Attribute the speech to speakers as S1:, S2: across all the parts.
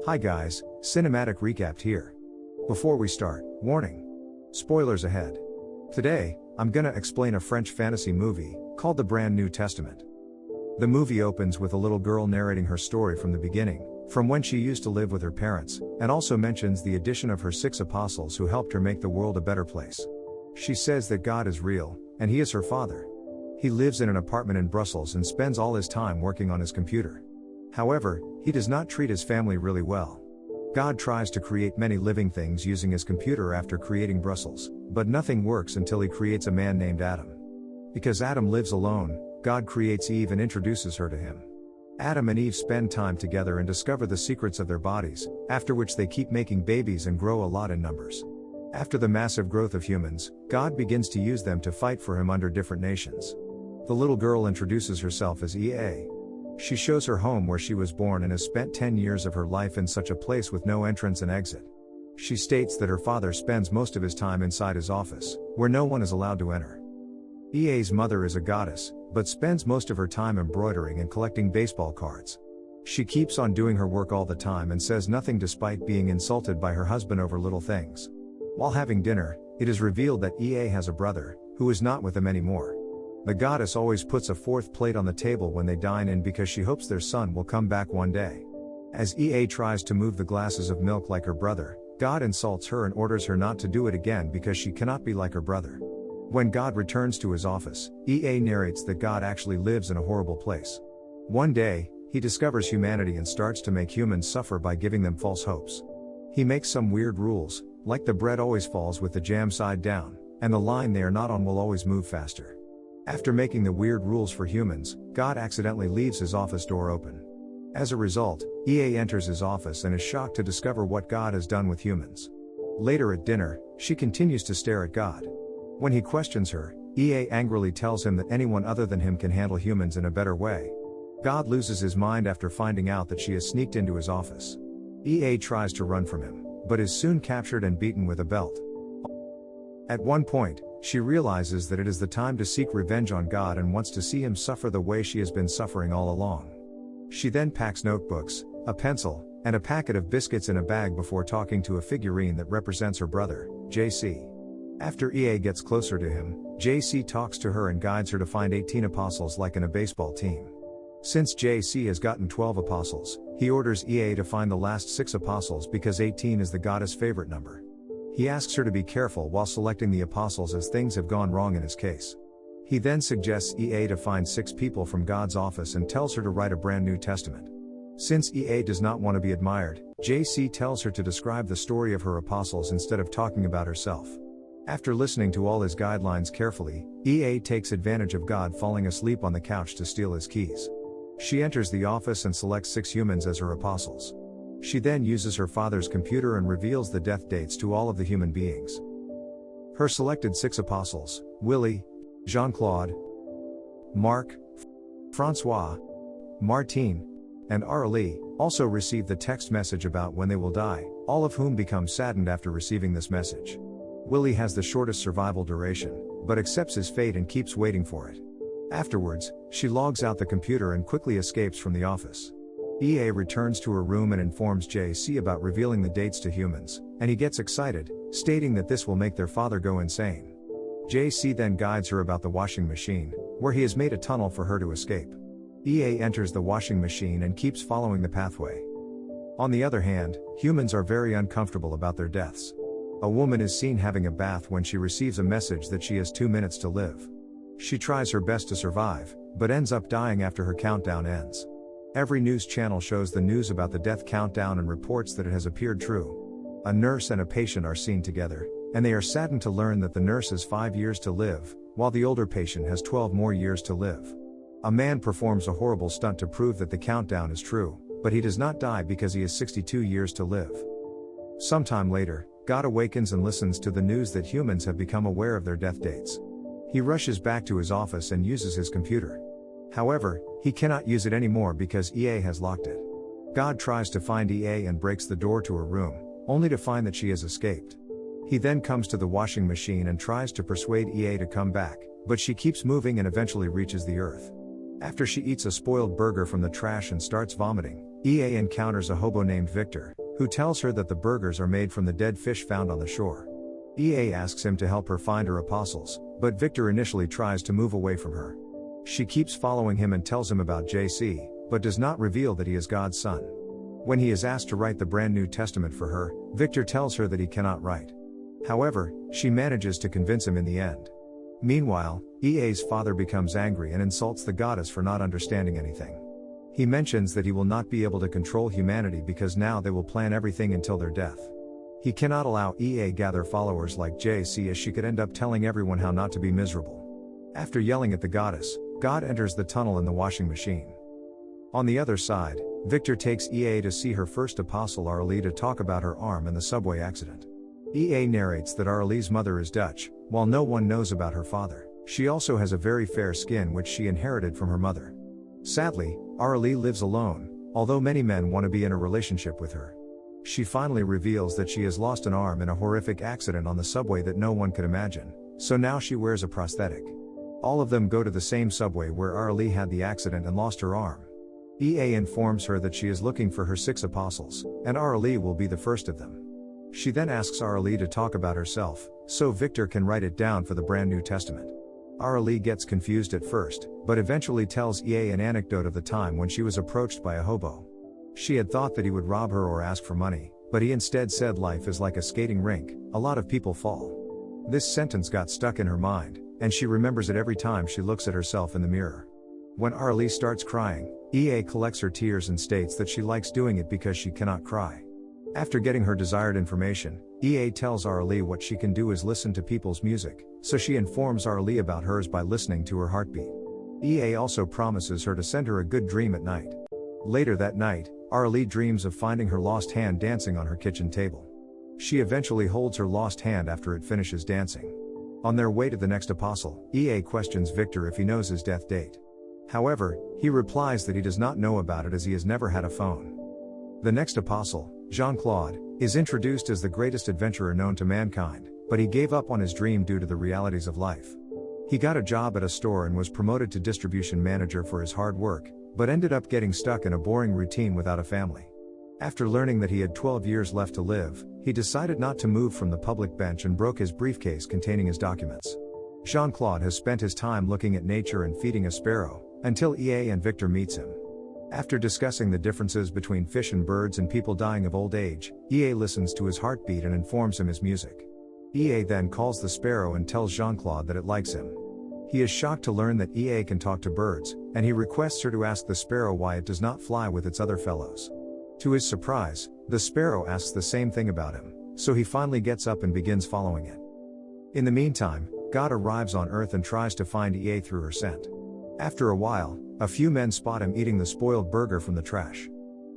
S1: Hi guys, Cinematic Recapped here. Before we start, warning. Spoilers ahead. Today, I'm gonna explain a French fantasy movie, called The Brand New Testament. The movie opens with a little girl narrating her story from the beginning, from when she used to live with her parents, and also mentions the addition of her 6 apostles who helped her make the world a better place. She says that God is real, and He is her Father. He lives in an apartment in Brussels and spends all his time working on his computer. However, he does not treat his family really well. God tries to create many living things using his computer after creating Brussels, but nothing works until he creates a man named Adam. Because Adam lives alone, God creates Eve and introduces her to him. Adam and Eve spend time together and discover the secrets of their bodies, after which they keep making babies and grow a lot in numbers. After the massive growth of humans, God begins to use them to fight for him under different nations. The little girl introduces herself as EA. She shows her home where she was born and has spent 10 years of her life in such a place with no entrance and exit. She states that her father spends most of his time inside his office, where no one is allowed to enter. EA's mother is a goddess, but spends most of her time embroidering and collecting baseball cards. She keeps on doing her work all the time and says nothing despite being insulted by her husband over little things. While having dinner, it is revealed that EA has a brother, who is not with them anymore. The goddess always puts a 4th plate on the table when they dine in because she hopes their son will come back one day. As EA tries to move the glasses of milk like her brother, God insults her and orders her not to do it again because she cannot be like her brother. When God returns to his office, EA narrates that God actually lives in a horrible place. One day, he discovers humanity and starts to make humans suffer by giving them false hopes. He makes some weird rules, like the bread always falls with the jam side down, and the line they are not on will always move faster. After making the weird rules for humans, God accidentally leaves his office door open. As a result, EA enters his office and is shocked to discover what God has done with humans. Later at dinner, she continues to stare at God. When he questions her, EA angrily tells him that anyone other than him can handle humans in a better way. God loses his mind after finding out that she has sneaked into his office. EA tries to run from him, but is soon captured and beaten with a belt. At one point, she realizes that it is the time to seek revenge on God and wants to see him suffer the way she has been suffering all along. She then packs notebooks, a pencil, and a packet of biscuits in a bag before talking to a figurine that represents her brother, JC. After EA gets closer to him, JC talks to her and guides her to find 18 apostles like in a baseball team. Since JC has gotten 12 apostles, he orders EA to find the last 6 apostles because 18 is the goddess' favorite number. He asks her to be careful while selecting the apostles as things have gone wrong in his case. He then suggests EA to find 6 people from God's office and tells her to write a brand new testament. Since EA does not want to be admired, JC tells her to describe the story of her apostles instead of talking about herself. After listening to all his guidelines carefully, EA takes advantage of God falling asleep on the couch to steal his keys. She enters the office and selects 6 humans as her apostles. She then uses her father's computer and reveals the death dates to all of the human beings. Her selected 6 apostles, Willie, Jean-Claude, Marc, Francois, Martine, and Aurélie, also receive the text message about when they will die, all of whom become saddened after receiving this message. Willie has the shortest survival duration, but accepts his fate and keeps waiting for it. Afterwards, she logs out the computer and quickly escapes from the office. EA returns to her room and informs JC about revealing the dates to humans, and he gets excited, stating that this will make their father go insane. JC then guides her about the washing machine, where he has made a tunnel for her to escape. EA enters the washing machine and keeps following the pathway. On the other hand, humans are very uncomfortable about their deaths. A woman is seen having a bath when she receives a message that she has 2 minutes to live. She tries her best to survive, but ends up dying after her countdown ends. Every news channel shows the news about the death countdown and reports that it has appeared true. A nurse and a patient are seen together, and they are saddened to learn that the nurse has 5 years to live, while the older patient has 12 more years to live. A man performs a horrible stunt to prove that the countdown is true, but he does not die because he has 62 years to live. Sometime later, God awakens and listens to the news that humans have become aware of their death dates. He rushes back to his office and uses his computer. However, he cannot use it anymore because EA has locked it. God tries to find EA and breaks the door to her room, only to find that she has escaped. He then comes to the washing machine and tries to persuade EA to come back, but she keeps moving and eventually reaches the earth. After she eats a spoiled burger from the trash and starts vomiting, EA encounters a hobo named Victor, who tells her that the burgers are made from the dead fish found on the shore. EA asks him to help her find her apostles, but Victor initially tries to move away from her. She keeps following him and tells him about JC, but does not reveal that he is God's son. When he is asked to write the brand New Testament for her, Victor tells her that he cannot write. However, she manages to convince him in the end. Meanwhile, EA's father becomes angry and insults the goddess for not understanding anything. He mentions that he will not be able to control humanity because now they will plan everything until their death. He cannot allow EA gather followers like JC as she could end up telling everyone how not to be miserable. After yelling at the goddess, God enters the tunnel in the washing machine. On the other side, Victor takes EA to see her first apostle Arlie to talk about her arm and the subway accident. EA narrates that Arlie's mother is Dutch, while no one knows about her father. She also has a very fair skin which she inherited from her mother. Sadly, Arlie lives alone, although many men want to be in a relationship with her. She finally reveals that she has lost an arm in a horrific accident on the subway that no one could imagine, so now she wears a prosthetic. All of them go to the same subway where Arlie had the accident and lost her arm. EA informs her that she is looking for her 6 apostles, and Arlie will be the first of them. She then asks Arlie to talk about herself, so Victor can write it down for the brand New Testament. Arlie gets confused at first, but eventually tells EA an anecdote of the time when she was approached by a hobo. She had thought that he would rob her or ask for money, but he instead said life is like a skating rink, a lot of people fall. This sentence got stuck in her mind, and she remembers it every time she looks at herself in the mirror. When Arlie starts crying, EA collects her tears and states that she likes doing it because she cannot cry. After getting her desired information, EA tells Arlie what she can do is listen to people's music, so she informs Arlie about hers by listening to her heartbeat. EA also promises her to send her a good dream at night. Later that night, Arlie dreams of finding her lost hand dancing on her kitchen table. She eventually holds her lost hand after it finishes dancing. On their way to the next apostle, EA questions Victor if he knows his death date. However, he replies that he does not know about it as he has never had a phone. The next apostle, Jean-Claude, is introduced as the greatest adventurer known to mankind, but he gave up on his dream due to the realities of life. He got a job at a store and was promoted to distribution manager for his hard work, but ended up getting stuck in a boring routine without a family. After learning that he had 12 years left to live, he decided not to move from the public bench and broke his briefcase containing his documents. Jean-Claude has spent his time looking at nature and feeding a sparrow, until EA and Victor meets him. After discussing the differences between fish and birds and people dying of old age, EA listens to his heartbeat and informs him his music. EA then calls the sparrow and tells Jean-Claude that it likes him. He is shocked to learn that EA can talk to birds, and he requests her to ask the sparrow why it does not fly with its other fellows. To his surprise, the sparrow asks the same thing about him, so he finally gets up and begins following it. In the meantime, God arrives on Earth and tries to find EA through her scent. After a while, a few men spot him eating the spoiled burger from the trash.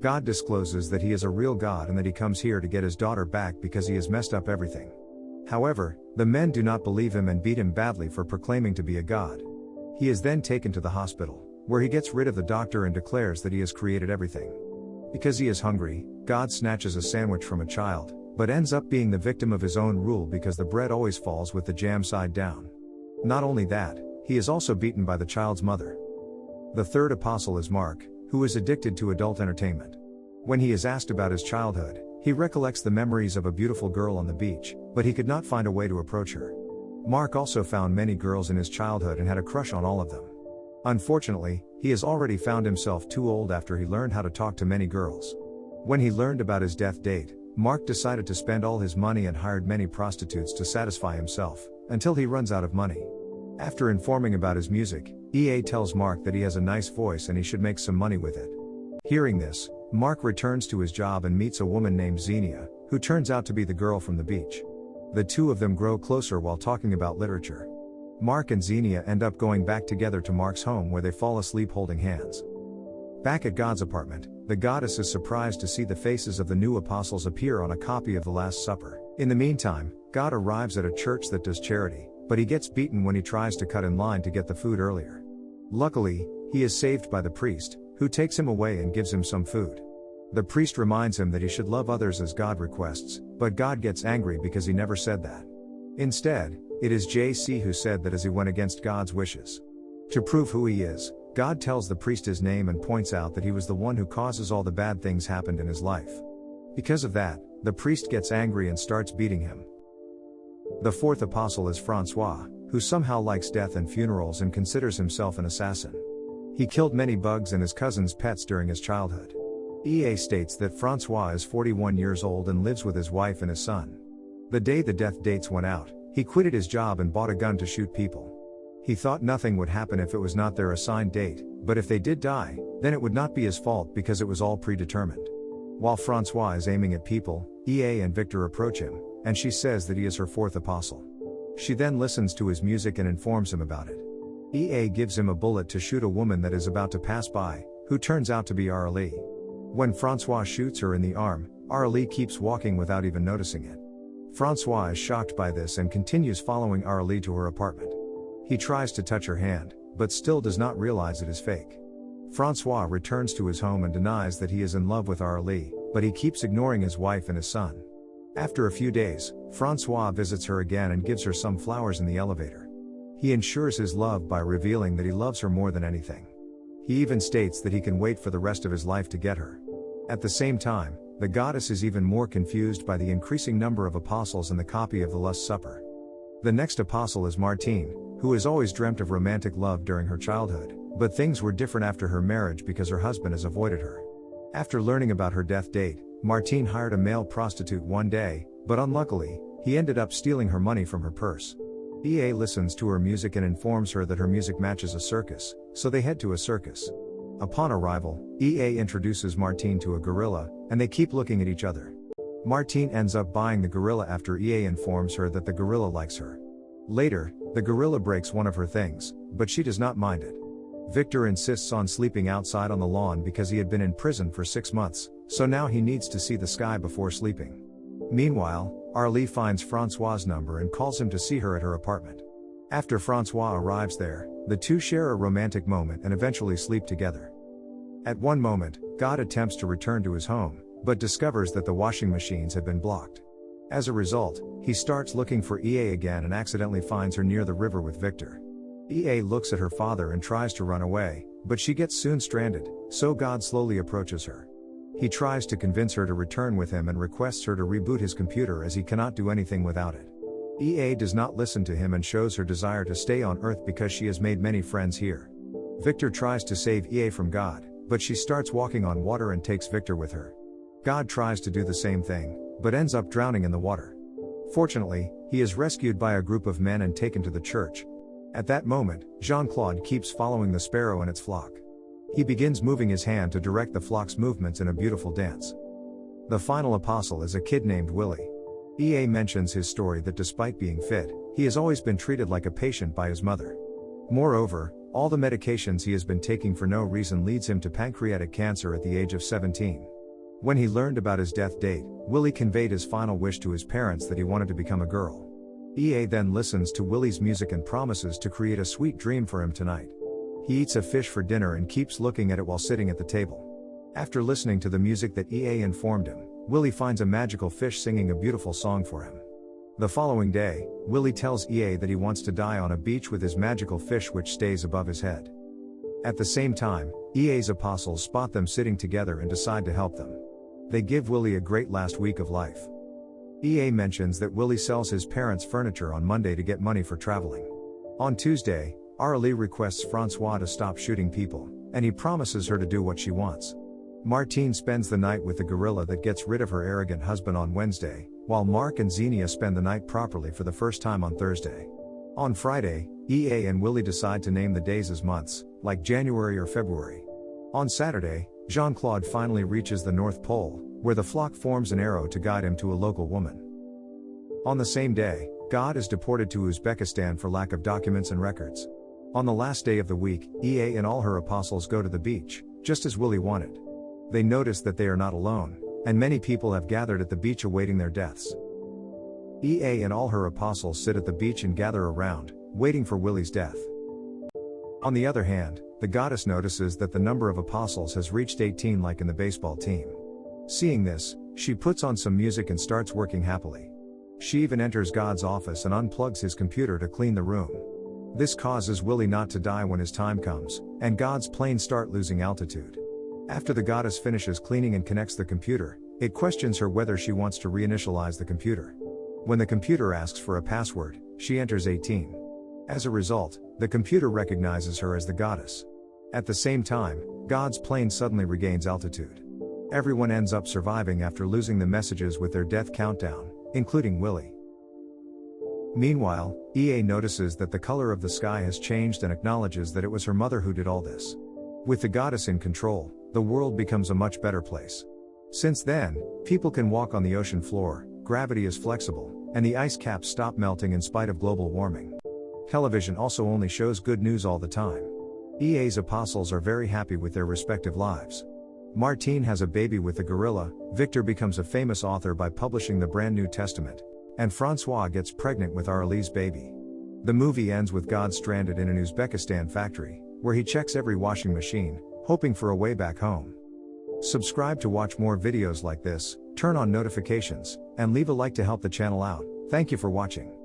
S1: God discloses that he is a real God and that he comes here to get his daughter back because he has messed up everything. However, the men do not believe him and beat him badly for proclaiming to be a god. He is then taken to the hospital, where he gets rid of the doctor and declares that he has created everything. Because he is hungry, God snatches a sandwich from a child, but ends up being the victim of his own rule because the bread always falls with the jam side down. Not only that, he is also beaten by the child's mother. The third apostle is Mark, who is addicted to adult entertainment. When he is asked about his childhood, he recollects the memories of a beautiful girl on the beach, but he could not find a way to approach her. Mark also found many girls in his childhood and had a crush on all of them. Unfortunately, he has already found himself too old after he learned how to talk to many girls. When he learned about his death date, Mark decided to spend all his money and hired many prostitutes to satisfy himself, until he runs out of money. After informing about his music, EA tells Mark that he has a nice voice and he should make some money with it. Hearing this, Mark returns to his job and meets a woman named Xenia, who turns out to be the girl from the beach. The two of them grow closer while talking about literature. Mark and Xenia end up going back together to Mark's home where they fall asleep holding hands. Back at God's apartment, the goddess is surprised to see the faces of the new apostles appear on a copy of the Last Supper. In the meantime, God arrives at a church that does charity, but he gets beaten when he tries to cut in line to get the food earlier. Luckily, he is saved by the priest, who takes him away and gives him some food. The priest reminds him that he should love others as God requests, but God gets angry because he never said that. Instead, it is JC who said that as he went against God's wishes. To prove who he is, God tells the priest his name and points out that he was the one who causes all the bad things happened in his life. Because of that, the priest gets angry and starts beating him. The fourth apostle is Francois, who somehow likes death and funerals and considers himself an assassin. He killed many bugs and his cousin's pets during his childhood. EA states that Francois is 41 years old and lives with his wife and his son. The day the death dates went out, he quitted his job and bought a gun to shoot people. He thought nothing would happen if it was not their assigned date, but if they did die, then it would not be his fault because it was all predetermined. While Francois is aiming at people, EA and Victor approach him, and she says that he is her fourth apostle. She then listens to his music and informs him about it. EA gives him a bullet to shoot a woman that is about to pass by, who turns out to be Arlie. When Francois shoots her in the arm, Arlie keeps walking without even noticing it. Francois is shocked by this and continues following Arlie to her apartment. He tries to touch her hand, but still does not realize it is fake. Francois returns to his home and denies that he is in love with Arlie, but he keeps ignoring his wife and his son. After a few days, Francois visits her again and gives her some flowers in the elevator. He ensures his love by revealing that he loves her more than anything. He even states that he can wait for the rest of his life to get her. At the same time, the goddess is even more confused by the increasing number of apostles in the copy of the Last Supper. The next apostle is Martine, who has always dreamt of romantic love during her childhood, but things were different after her marriage because her husband has avoided her. After learning about her death date, Martine hired a male prostitute one day, but unluckily, he ended up stealing her money from her purse. EA listens to her music and informs her that her music matches a circus, so they head to a circus. Upon arrival, EA introduces Martine to a gorilla, and they keep looking at each other. Martine ends up buying the gorilla after EA informs her that the gorilla likes her. Later, the gorilla breaks one of her things, but she does not mind it. Victor insists on sleeping outside on the lawn because he had been in prison for 6 months, so now he needs to see the sky before sleeping. Meanwhile, Arlie finds Francois' number and calls him to see her at her apartment. After Francois arrives there, the two share a romantic moment and eventually sleep together. At one moment, God attempts to return to his home, but discovers that the washing machines have been blocked. As a result, he starts looking for EA again and accidentally finds her near the river with Victor. EA looks at her father and tries to run away, but she gets soon stranded, so God slowly approaches her. He tries to convince her to return with him and requests her to reboot his computer as he cannot do anything without it. EA does not listen to him and shows her desire to stay on Earth because she has made many friends here. Victor tries to save EA from God, but she starts walking on water and takes Victor with her. God tries to do the same thing, but ends up drowning in the water. Fortunately, he is rescued by a group of men and taken to the church. At that moment, Jean-Claude keeps following the sparrow and its flock. He begins moving his hand to direct the flock's movements in a beautiful dance. The final apostle is a kid named Willie. EA mentions his story that despite being fit, he has always been treated like a patient by his mother. Moreover, all the medications he has been taking for no reason leads him to pancreatic cancer at the age of 17. When he learned about his death date, Willie conveyed his final wish to his parents that he wanted to become a girl. EA then listens to Willie's music and promises to create a sweet dream for him tonight. He eats a fish for dinner and keeps looking at it while sitting at the table. After listening to the music that EA informed him, Willie finds a magical fish singing a beautiful song for him. The following day, Willie tells EA that he wants to die on a beach with his magical fish which stays above his head. At the same time, EA's apostles spot them sitting together and decide to help them. They give Willie a great last week of life. EA mentions that Willie sells his parents' furniture on Monday to get money for traveling. On Tuesday, Arlie requests Francois to stop shooting people, and he promises her to do what she wants. Martine spends the night with the gorilla that gets rid of her arrogant husband on Wednesday, while Mark and Xenia spend the night properly for the first time on Thursday. On Friday, EA and Willie decide to name the days as months, like January or February. On Saturday, Jean-Claude finally reaches the North Pole, where the flock forms an arrow to guide him to a local woman. On the same day, God is deported to Uzbekistan for lack of documents and records. On the last day of the week, EA and all her apostles go to the beach, just as Willie wanted. They notice that they are not alone, and many people have gathered at the beach awaiting their deaths. EA and all her apostles sit at the beach and gather around, waiting for Willie's death. On the other hand, the goddess notices that the number of apostles has reached 18 like in the baseball team. Seeing this, she puts on some music and starts working happily. She even enters God's office and unplugs his computer to clean the room. This causes Willie not to die when his time comes, and God's planes start losing altitude. After the goddess finishes cleaning and connects the computer, it questions her whether she wants to reinitialize the computer. When the computer asks for a password, she enters 18. As a result, the computer recognizes her as the goddess. At the same time, God's plane suddenly regains altitude. Everyone ends up surviving after losing the messages with their death countdown, including Willie. Meanwhile, EA notices that the color of the sky has changed and acknowledges that it was her mother who did all this. With the goddess in control, the world becomes a much better place. Since then, people can walk on the ocean floor, gravity is flexible, and the ice caps stop melting in spite of global warming. Television also only shows good news all the time. EA's apostles are very happy with their respective lives. Martine has a baby with a gorilla, Victor becomes a famous author by publishing the Brand New Testament, and Francois gets pregnant with Arlie's baby. The movie ends with God stranded in an Uzbekistan factory, where he checks every washing machine, hoping for a way back home. Subscribe to watch more videos like this, turn on notifications, and leave a like to help the channel out. Thank you for watching.